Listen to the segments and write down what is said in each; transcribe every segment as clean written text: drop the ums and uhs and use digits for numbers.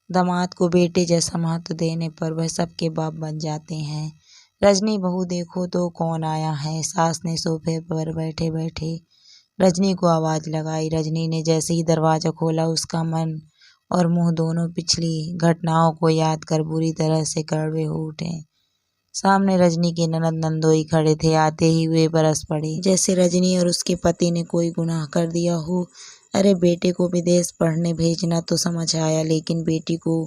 दामाद को बेटे जैसा महत्व देने पर वह सबके बाप बन जाते हैं। रजनी बहू देखो तो कौन आया है। सास ने सोफे पर बैठे बैठे रजनी को आवाज लगाई। रजनी ने जैसे ही दरवाजा खोला उसका मन और मुंह दोनों पिछली घटनाओं को याद कर बुरी तरह से कड़वे हो उठे। सामने रजनी के ननद नंदोई खड़े थे। आते ही वे बरस पड़े जैसे रजनी और उसके पति ने कोई गुनाह कर दिया हो। अरे बेटे को विदेश पढ़ने भेजना तो समझ आया, लेकिन बेटी को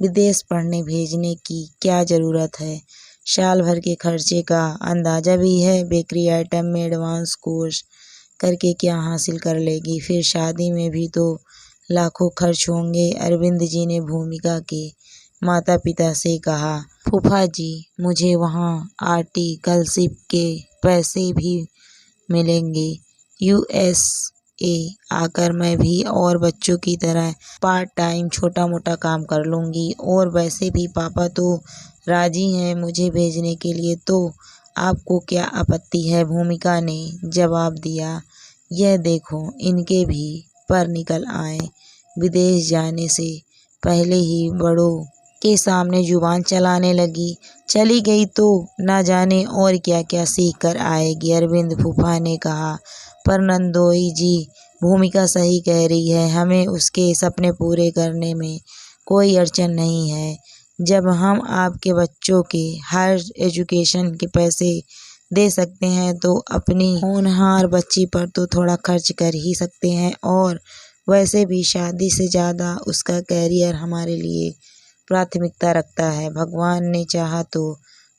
विदेश पढ़ने भेजने की क्या जरूरत है। साल भर के खर्चे का अंदाजा भी है। बेकरी आइटम में एडवांस कोर्स करके क्या हासिल कर लेगी। फिर शादी में भी तो लाखों खर्च होंगे। अरविंद जी ने भूमिका के माता पिता से कहा, फूफा जी मुझे वहाँ आर्टिकलशिप के पैसे भी मिलेंगे। USA आकर मैं भी और बच्चों की तरह पार्ट टाइम छोटा मोटा काम कर लूँगी। और वैसे भी पापा तो राजी हैं मुझे भेजने के लिए, तो आपको क्या आपत्ति है। भूमिका ने जवाब दिया, यह देखो इनके भी पर निकल आए। विदेश जाने से पहले ही बड़ों के सामने जुबान चलाने लगी। चली गई तो ना जाने और क्या क्या सीख कर आएगी। अरविंद फूफा ने कहा, पर नंदोई जी भूमिका सही कह रही है, हमें उसके सपने पूरे करने में कोई अड़चन नहीं है। जब हम आपके बच्चों के हर एजुकेशन के पैसे दे सकते हैं तो अपनी होनहार बच्ची पर तो थोड़ा खर्च कर ही सकते हैं। और वैसे भी शादी से ज़्यादा उसका कैरियर हमारे लिए प्राथमिकता रखता है। भगवान ने चाहा तो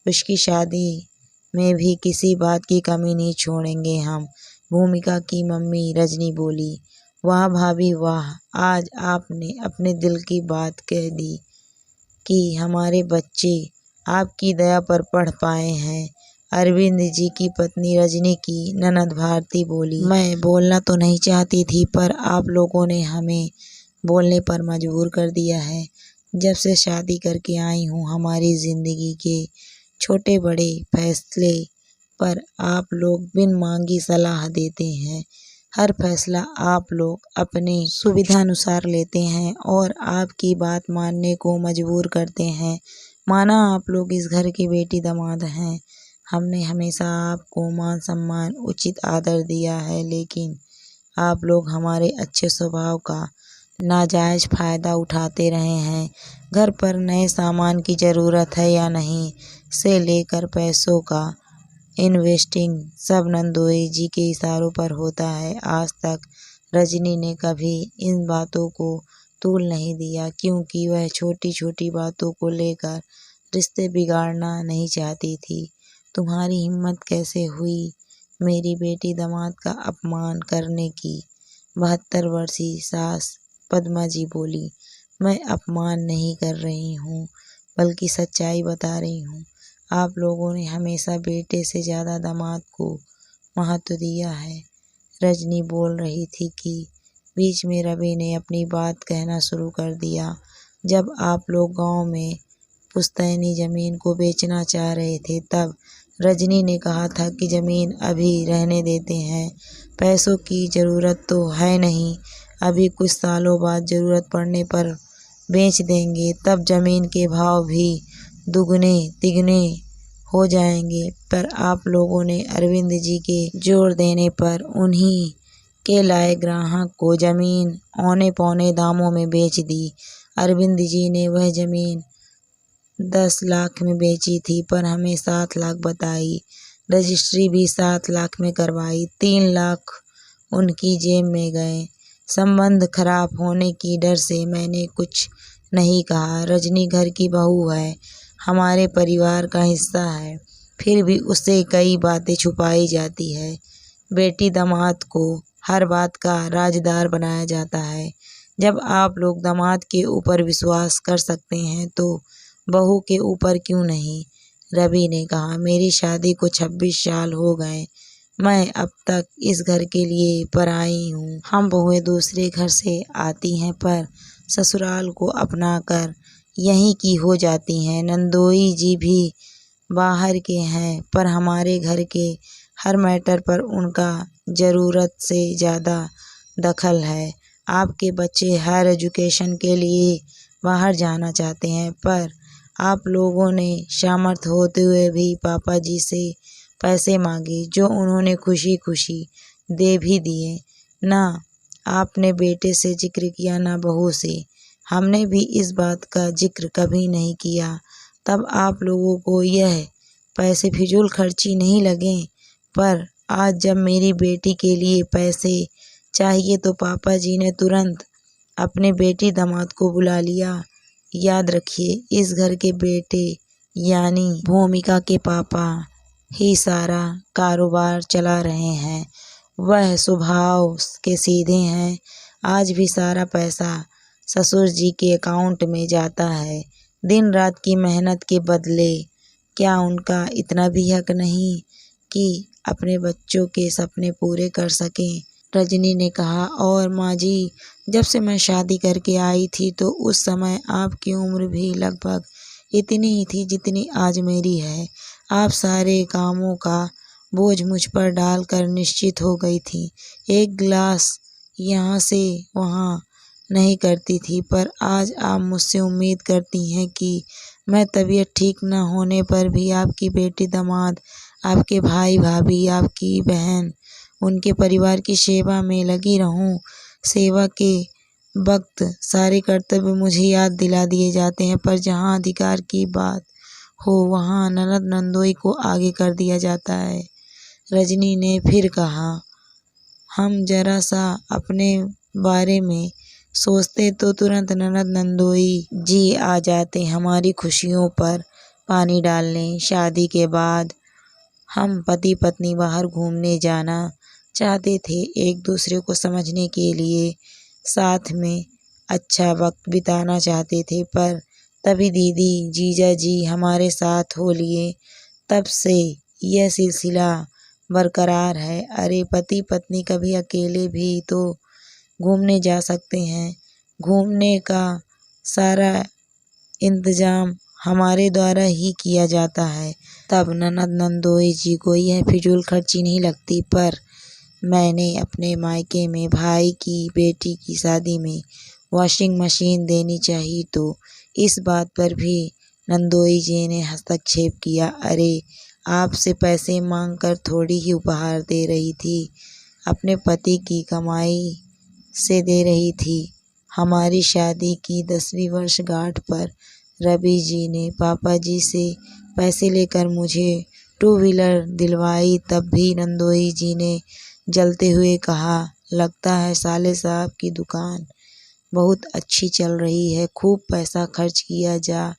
उसकी शादी में भी किसी बात की कमी नहीं छोड़ेंगे हम। भूमिका की मम्मी रजनी बोली, वाह भाभी वाह, आज आपने अपने दिल की बात कह दी कि हमारे बच्चे आपकी दया पर पढ़ पाए हैं। अरविंद जी की पत्नी रजनी की ननद भारती बोली, मैं बोलना तो नहीं चाहती थी, पर आप लोगों ने हमें बोलने पर मजबूर कर दिया है। जब से शादी करके आई हूँ हमारी ज़िंदगी के छोटे बड़े फैसले पर आप लोग बिन मांगी सलाह देते हैं। हर फैसला आप लोग अपने सुविधानुसार लेते हैं और आपकी बात मानने को मजबूर करते हैं। माना आप लोग इस घर के बेटी दामाद हैं। हमने हमेशा आपको मान सम्मान उचित आदर दिया है, लेकिन आप लोग हमारे अच्छे स्वभाव का नाजायज़ फ़ायदा उठाते रहे हैं। घर पर नए सामान की ज़रूरत है या नहीं से लेकर पैसों का इन्वेस्टिंग सब नंदोई जी के इशारों पर होता है। आज तक रजनी ने कभी इन बातों को तूल नहीं दिया, क्योंकि वह छोटी छोटी बातों को लेकर रिश्ते बिगाड़ना नहीं चाहती थी। तुम्हारी हिम्मत कैसे हुई मेरी बेटी दामाद का अपमान करने की। 72 वर्षीय सास पद्मा जी बोली, मैं अपमान नहीं कर रही हूँ, बल्कि सच्चाई बता रही हूँ। आप लोगों ने हमेशा बेटे से ज़्यादा दामाद को महत्व दिया है। रजनी बोल रही थी कि बीच में रवि ने अपनी बात कहना शुरू कर दिया। जब आप लोग गांव में पुश्तैनी ज़मीन को बेचना चाह रहे थे, तब रजनी ने कहा था कि ज़मीन अभी रहने देते हैं, पैसों की ज़रूरत तो है नहीं, अभी कुछ सालों बाद ज़रूरत पड़ने पर बेच देंगे, तब ज़मीन के भाव भी दुगने तिगने हो जाएंगे। पर आप लोगों ने अरविंद जी के जोर देने पर उन्हीं के लाए ग्राहक को ज़मीन औने पौने दामों में बेच दी। अरविंद जी ने वह ज़मीन 10 लाख में बेची थी, पर हमें 7 लाख बताई। रजिस्ट्री भी 7 लाख में करवाई। 3 लाख उनकी जेब में गए। संबंध खराब होने की डर से मैंने कुछ नहीं कहा। रजनी घर की बहू है, हमारे परिवार का हिस्सा है, फिर भी उससे कई बातें छुपाई जाती है। बेटी दामाद को हर बात का राजदार बनाया जाता है। जब आप लोग दामाद के ऊपर विश्वास कर सकते हैं तो बहू के ऊपर क्यों नहीं। रवि ने कहा, मेरी शादी को 26 साल हो गए, मैं अब तक इस घर के लिए पराई हूँ। हम बहुएं दूसरे घर से आती हैं, पर ससुराल को अपनाकर यहीं की हो जाती हैं। नंदोई जी भी बाहर के हैं, पर हमारे घर के हर मैटर पर उनका ज़रूरत से ज़्यादा दखल है। आपके बच्चे हायर एजुकेशन के लिए बाहर जाना चाहते हैं, पर आप लोगों ने सामर्थ्य होते हुए भी पापा जी से पैसे मांगे, जो उन्होंने खुशी खुशी दे भी दिए। ना आपने बेटे से जिक्र किया, ना बहू से। हमने भी इस बात का जिक्र कभी नहीं किया। तब आप लोगों को यह पैसे फिजूल खर्ची नहीं लगे, पर आज जब मेरी बेटी के लिए पैसे चाहिए तो पापा जी ने तुरंत अपने बेटी दामाद को बुला लिया। याद रखिए, इस घर के बेटे यानी भूमिका के पापा ही सारा कारोबार चला रहे हैं। वह स्वभाव के सीधे हैं। आज भी सारा पैसा ससुर जी के अकाउंट में जाता है। दिन रात की मेहनत के बदले क्या उनका इतना भी हक नहीं कि अपने बच्चों के सपने पूरे कर सकें? रजनी ने कहा, और माँ जी, जब से मैं शादी करके आई थी तो उस समय आपकी उम्र भी लगभग इतनी ही थी जितनी आज मेरी है। आप सारे कामों का बोझ मुझ पर डालकर निश्चित हो गई थी। एक गिलास यहाँ से वहाँ नहीं करती थी, पर आज आप मुझसे उम्मीद करती हैं कि मैं तबीयत ठीक न होने पर भी आपकी बेटी दामाद, आपके भाई भाभी, आपकी बहन, उनके परिवार की सेवा में लगी रहूं। सेवा के वक्त सारे कर्तव्य मुझे याद दिला दिए जाते हैं, पर जहाँ अधिकार की बात हो वहाँ ननद नंदोई को आगे कर दिया जाता है। रजनी ने फिर कहा, हम जरा सा अपने बारे में सोचते तो तुरंत ननद नंदोई जी आ जाते हमारी खुशियों पर पानी डालने। शादी के बाद हम पति पत्नी बाहर घूमने जाना चाहते थे, एक दूसरे को समझने के लिए साथ में अच्छा वक्त बिताना चाहते थे, पर तभी दीदी जीजा जी हमारे साथ हो लिए। तब से यह सिलसिला बरकरार है। अरे पति पत्नी कभी अकेले भी तो घूमने जा सकते हैं। घूमने का सारा इंतजाम हमारे द्वारा ही किया जाता है। तब ननद नंदोई जी को यह फिजूल खर्ची नहीं लगती, पर मैंने अपने मायके में भाई की बेटी की शादी में वॉशिंग मशीन देनी चाहिए तो इस बात पर भी नंदोई जी ने हस्तक्षेप किया। अरे आपसे पैसे मांगकर थोड़ी ही उपहार दे रही थी, अपने पति की कमाई से दे रही थी। हमारी शादी की 10वीं वर्षगांठ पर रवि जी ने पापा जी से पैसे लेकर मुझे 2 व्हीलर दिलवाई। तब भी नंदोई जी ने जलते हुए कहा, लगता है साले साहब की दुकान बहुत अच्छी चल रही है, खूब पैसा खर्च किया जा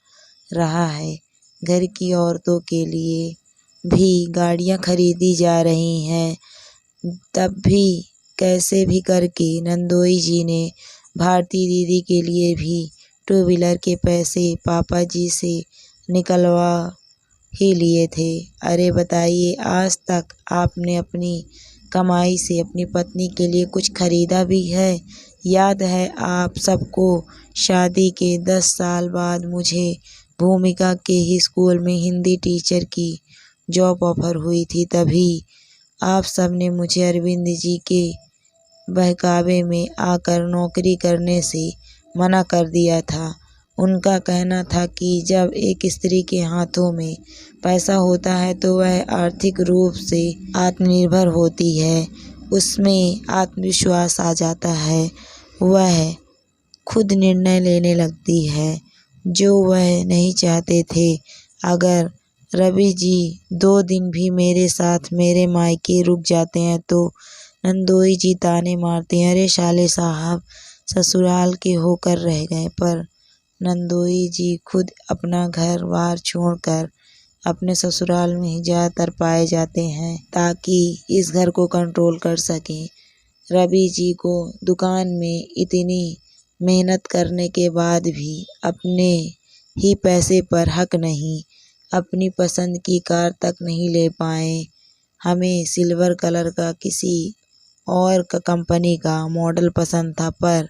रहा है। घर की औरतों के लिए भी गाड़ियां खरीदी जा रही हैं। तब भी कैसे भी करके नंदोई जी ने भारती दीदी के लिए भी 2 व्हीलर के पैसे पापा जी से निकलवा ही लिए थे। अरे बताइए, आज तक आपने अपनी कमाई से अपनी पत्नी के लिए कुछ खरीदा भी है? याद है आप सबको, शादी के 10 साल बाद मुझे भूमिका के ही स्कूल में हिंदी टीचर की जॉब ऑफर हुई थी। तभी आप सब ने मुझे अरविंद जी के बहकावे में आकर नौकरी करने से मना कर दिया था। उनका कहना था कि जब एक स्त्री के हाथों में पैसा होता है तो वह आर्थिक रूप से आत्मनिर्भर होती है, उसमें आत्मविश्वास आ जाता है, वह खुद निर्णय लेने लगती है, जो वह नहीं चाहते थे। अगर रवि जी 2 दिन भी मेरे साथ मेरे मायके रुक जाते हैं तो नंदोई जी ताने मारते हैं, अरे साले साहब ससुराल के होकर रह गए। पर नंदोई जी खुद अपना घर बार छोड़कर अपने ससुराल में ही ज़्यादातर पाए जाते हैं ताकि इस घर को कंट्रोल कर सकें। रवि जी को दुकान में इतनी मेहनत करने के बाद भी अपने ही पैसे पर हक नहीं, अपनी पसंद की कार तक नहीं ले पाए। हमें सिल्वर कलर का किसी और कंपनी का मॉडल पसंद था, पर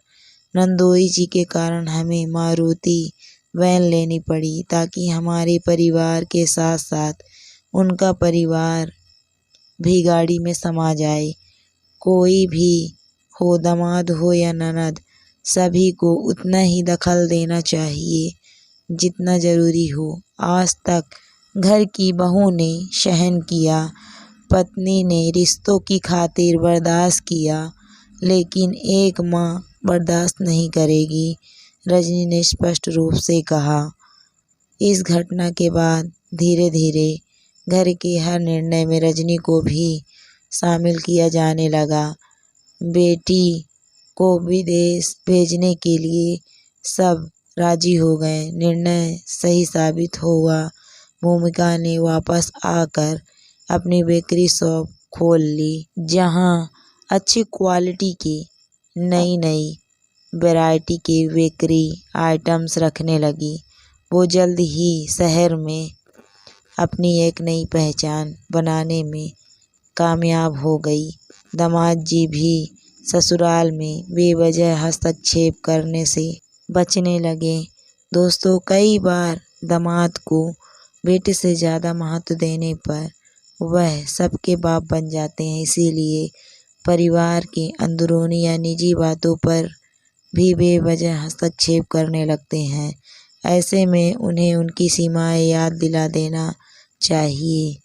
नंदोई जी के कारण हमें मारुति वैन लेनी पड़ी ताकि हमारे परिवार के साथ साथ उनका परिवार भी गाड़ी में समा जाए। कोई भी हो, दामाद हो या ननद, सभी को उतना ही दखल देना चाहिए जितना ज़रूरी हो। आज तक घर की बहू ने सहन किया, पत्नी ने रिश्तों की खातिर बर्दाश्त किया, लेकिन एक माँ बर्दाश्त नहीं करेगी, रजनी ने स्पष्ट रूप से कहा। इस घटना के बाद धीरे धीरे घर के हर निर्णय में रजनी को भी शामिल किया जाने लगा। बेटी को विदेश भेजने के लिए सब राजी हो गए। निर्णय सही साबित हुआ। भूमिका ने वापस आकर अपनी बेकरी शॉप खोल ली, जहां अच्छी क्वालिटी की नई नई वैरायटी के बेकरी आइटम्स रखने लगी। वो जल्द ही शहर में अपनी एक नई पहचान बनाने में कामयाब हो गई। दामाद जी भी ससुराल में बेवजह हस्तक्षेप करने से बचने लगे। दोस्तों, कई बार दामाद को बेटे से ज़्यादा महत्व देने पर वह सबके बाप बन जाते हैं। इसीलिए परिवार के अंदरूनी या निजी बातों पर भी बेवजह हस्तक्षेप करने लगते हैं। ऐसे में उन्हें उनकी सीमाएं याद दिला देना चाहिए।